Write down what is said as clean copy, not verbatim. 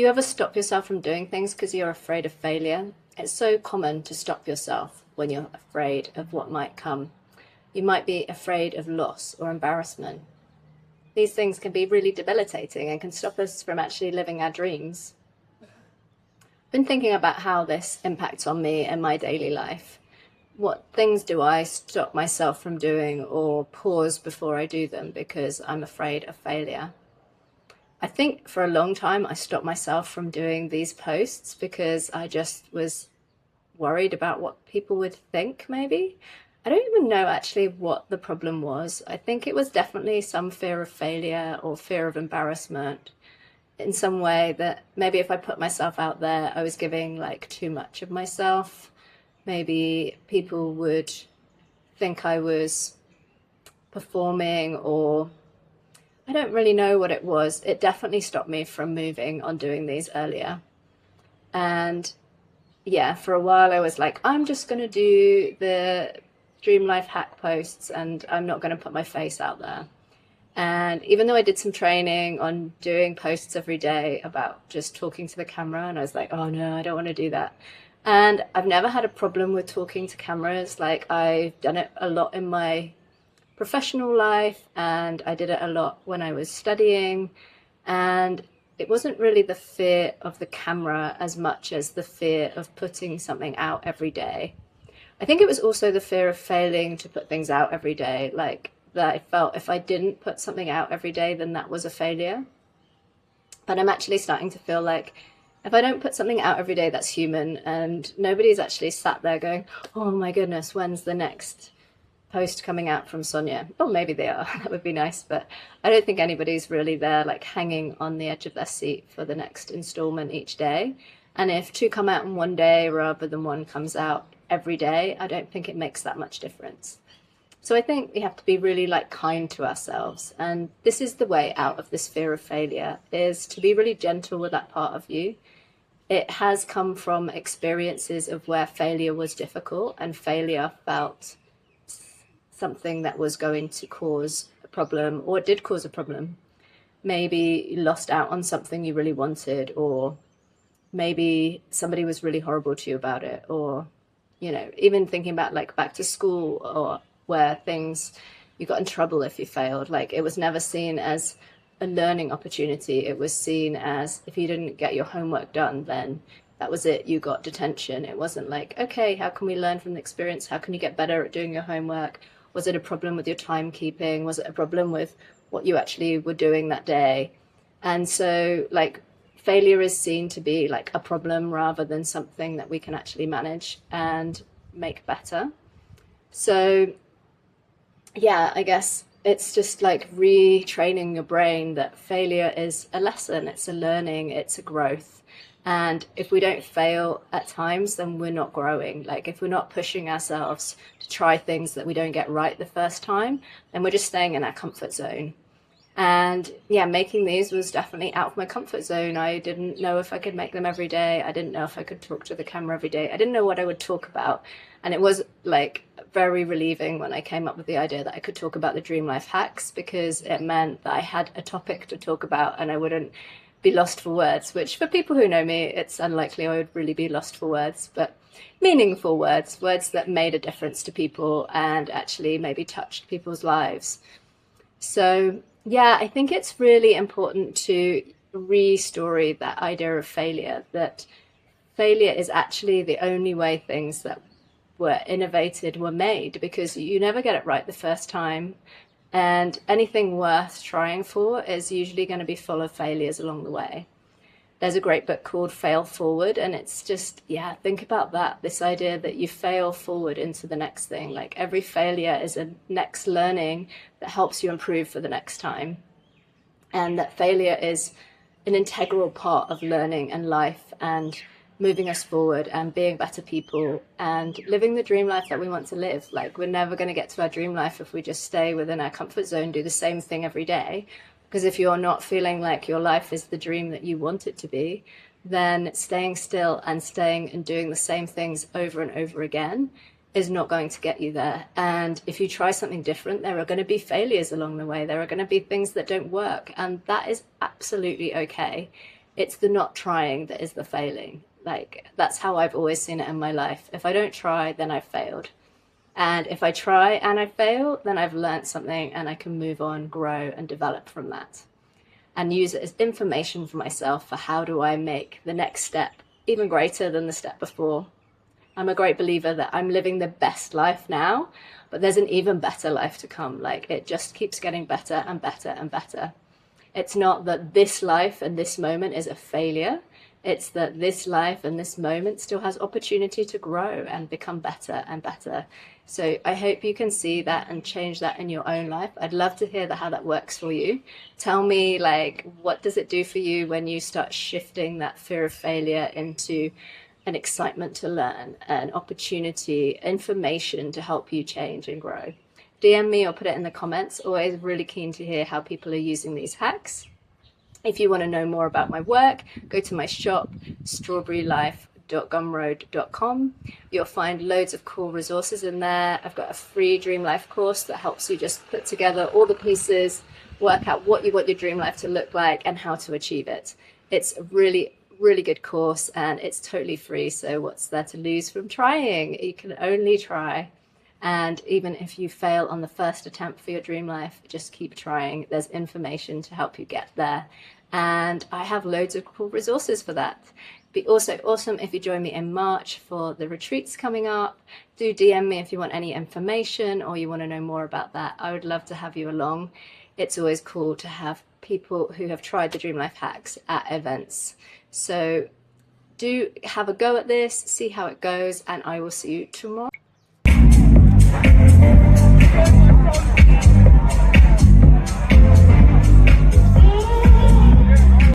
you ever stop yourself from doing things because you're afraid of failure? It's so common to stop yourself when you're afraid of what might come. You might be afraid of loss or embarrassment. These things can be really debilitating and can stop us from actually living our dreams. I've been thinking about how this impacts on me and my daily life. What things do I stop myself from doing or pause before I do them because I'm afraid of failure? I think for a long time I stopped myself from doing these posts because I just was worried about what people would think, maybe. I don't even know actually what the problem was. I think it was definitely some fear of failure or fear of embarrassment in some way, that maybe if I put myself out there, I was giving like too much of myself. Maybe people would think I was performing, or I don't really know what it was. It definitely stopped me from moving on doing these earlier. And yeah, for a while I was like, I'm just going to do the Dream Life hack posts and I'm not going to put my face out there. And even though I did some training on doing posts every day about just talking to the camera, and I was like, oh no, I don't want to do that. And I've never had a problem with talking to cameras. Like, I've done it a lot in my professional life, and I did it a lot when I was studying, and it wasn't really the fear of the camera as much as the fear of putting something out every day. I think it was also the fear of failing to put things out every day, like that I felt if I didn't put something out every day, then that was a failure. But I'm actually starting to feel like if I don't put something out every day, that's human, and nobody's actually sat there going, oh my goodness, when's the next post coming out from Sonia? Oh, maybe they are. That would be nice, but I don't think anybody's really there like hanging on the edge of their seat for the next installment each day. And if two come out in one day rather than one comes out every day, I don't think it makes that much difference. So I think we have to be really like kind to ourselves, and this is the way out of this fear of failure, is to be really gentle with that part of you. It has come from experiences of where failure was difficult and failure felt something that was going to cause a problem, or it did cause a problem. Maybe you lost out on something you really wanted, or maybe somebody was really horrible to you about it, or, you know, even thinking about like back to school, or where things, you got in trouble if you failed. Like, it was never seen as a learning opportunity. It was seen as if you didn't get your homework done, then that was it, you got detention. It wasn't like, okay, how can we learn from the experience? How can you get better at doing your homework? Was it a problem with your timekeeping? Was it a problem with what you actually were doing that day? And so like failure is seen to be like a problem rather than something that we can actually manage and make better. So yeah, I guess it's just like retraining your brain that failure is a lesson, it's a learning, it's a growth. And if we don't fail at times, then we're not growing. Like, if we're not pushing ourselves to try things that we don't get right the first time, then we're just staying in our comfort zone. And yeah, making these was definitely out of my comfort zone. I didn't know if I could make them every day. I didn't know if I could talk to the camera every day. I didn't know what I would talk about. And it was like very relieving when I came up with the idea that I could talk about the Dream Life hacks, because it meant that I had a topic to talk about and I wouldn't be lost for words, which for people who know me, it's unlikely I would really be lost for words, but meaningful words, words that made a difference to people and actually maybe touched people's lives. So yeah, I think it's really important to re-story that idea of failure, that failure is actually the only way things that were innovated were made, because you never get it right the first time. And anything worth trying for is usually going to be full of failures along the way. There's a great book called Fail Forward, and it's just, yeah, think about that. This idea that you fail forward into the next thing. Like, every failure is a next learning that helps you improve for the next time. And that failure is an integral part of learning and life and moving us forward and being better people and living the dream life that we want to live. Like, we're never going to get to our dream life if we just stay within our comfort zone, do the same thing every day. Because if you're not feeling like your life is the dream that you want it to be, then staying still and staying and doing the same things over and over again is not going to get you there. And if you try something different, there are going to be failures along the way. There are going to be things that don't work, and that is absolutely okay. It's the not trying that is the failing. Like, that's how I've always seen it in my life. If I don't try, then I've failed. And if I try and I fail, then I've learned something and I can move on, grow, and develop from that. And use it as information for myself for how do I make the next step even greater than the step before. I'm a great believer that I'm living the best life now, but there's an even better life to come. Like, it just keeps getting better and better and better. It's not that this life and this moment is a failure. It's that this life and this moment still has opportunity to grow and become better and better. So I hope you can see that and change that in your own life. I'd love to hear how that works for you. Tell me, like, what does it do for you when you start shifting that fear of failure into an excitement to learn, an opportunity, information to help you change and grow? DM me or put it in the comments. Always really keen to hear how people are using these hacks. If you want to know more about my work, go to my shop, strawberrylife.gumroad.com. You'll find loads of cool resources in there. I've got a free Dream Life course that helps you just put together all the pieces, work out what you want your dream life to look like and how to achieve it. It's a really good course and it's totally free. So what's there to lose from trying? You can only try. And even if you fail on the first attempt for your dream life, just keep trying. There's information to help you get there. And I have loads of cool resources for that. It'd be also awesome if you join me in March for the retreats coming up. Do DM me if you want any information or you want to know more about that. I would love to have you along. It's always cool to have people who have tried the Dream Life hacks at events. So do have a go at this, see how it goes, and I will see you tomorrow.